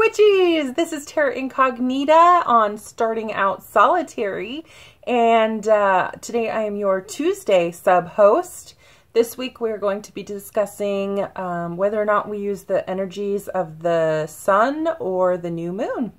Witchies! This is Terra Incognita on Starting Out Solitary, and today I am your Tuesday sub-host. This week we're going to be discussing whether or not we use the energies of the sun or the new moon.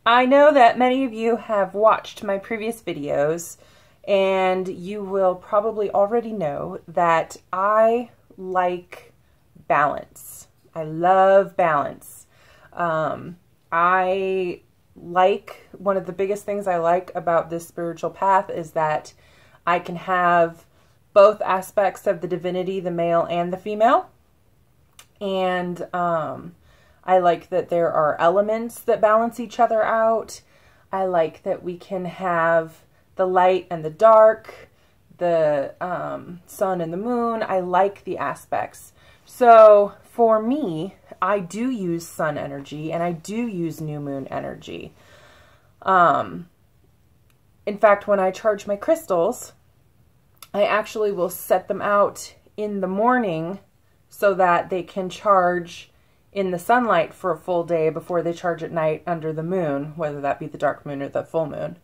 I know that many of you have watched my previous videos, and you will probably already know that I like balance. I love balance. One of the biggest things I like about this spiritual path is that I can have both aspects of the divinity, the male and the female. And I like that there are elements that balance each other out. I like that we can have the light and the dark, the sun and the moon. I like the aspects. So for me, I do use sun energy and I do use new moon energy. In fact, when I charge my crystals, I actually will set them out in the morning so that they can charge in the sunlight for a full day before they charge at night under the moon, whether that be the dark moon or the full moon,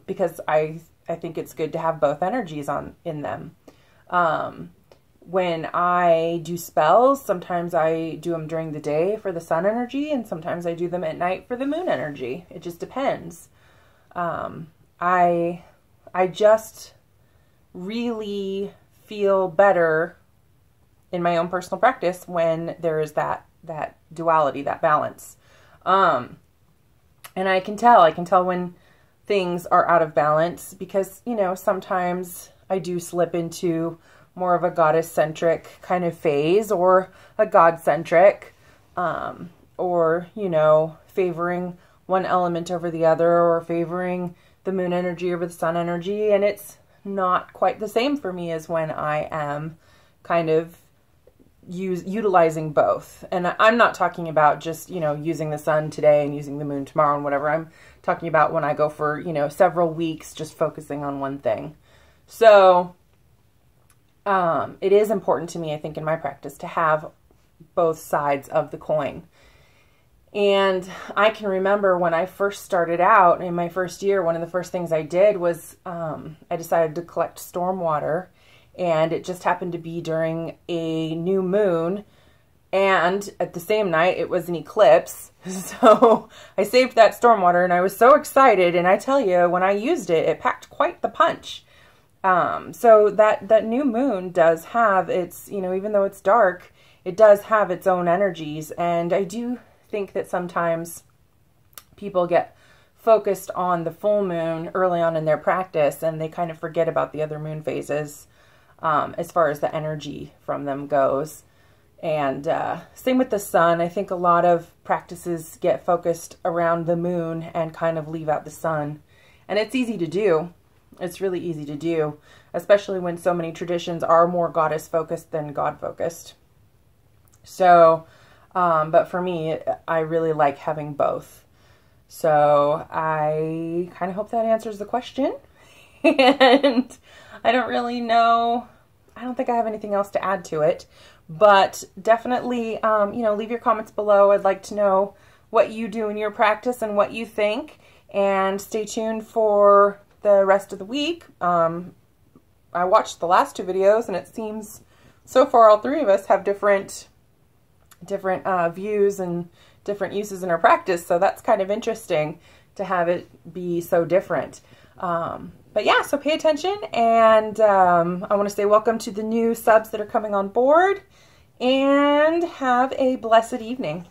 because I think it's good to have both energies in them. When I do spells, sometimes I do them during the day for the sun energy, and sometimes I do them at night for the moon energy. It just depends. I just really feel better in my own personal practice when there is that duality, that balance. And I can tell when things are out of balance because, you know, sometimes I do slip into more of a goddess-centric kind of phase or a god-centric, or, you know, favoring one element over the other or favoring the moon energy over the sun energy. And it's not quite the same for me as when I am kind of utilizing both. And I'm not talking about just, you know, using the sun today and using the moon tomorrow and whatever. I'm talking about when I go for, you know, several weeks just focusing on one thing. So it is important to me, I think, in my practice to have both sides of the coin. And I can remember when I first started out in my first year, one of the first things I did was I decided to collect stormwater. And it just happened to be during a new moon, and at the same night it was an eclipse. So I saved that stormwater and I was so excited, and I tell you, when I used it, it packed quite the punch. So that new moon does have its, you know, even though it's dark, it does have its own energies. And I do think that sometimes people get focused on the full moon early on in their practice and they kind of forget about the other moon phases. As far as the energy from them goes. And same with the sun. I think a lot of practices get focused around the moon and kind of leave out the sun. And it's easy to do. It's really easy to do, especially when so many traditions are more goddess focused than God focused. So, but for me, I really like having both. So I kind of hope that answers the question. And I don't really know. I don't think I have anything else to add to it, but definitely, you know, leave your comments below. I'd like to know what you do in your practice and what you think, and stay tuned for the rest of the week. I watched the last two videos, and it seems so far all three of us have different views and different uses in our practice. So that's kind of interesting to have it be so different. But yeah, so pay attention, and I want to say welcome to the new subs that are coming on board, and have a blessed evening.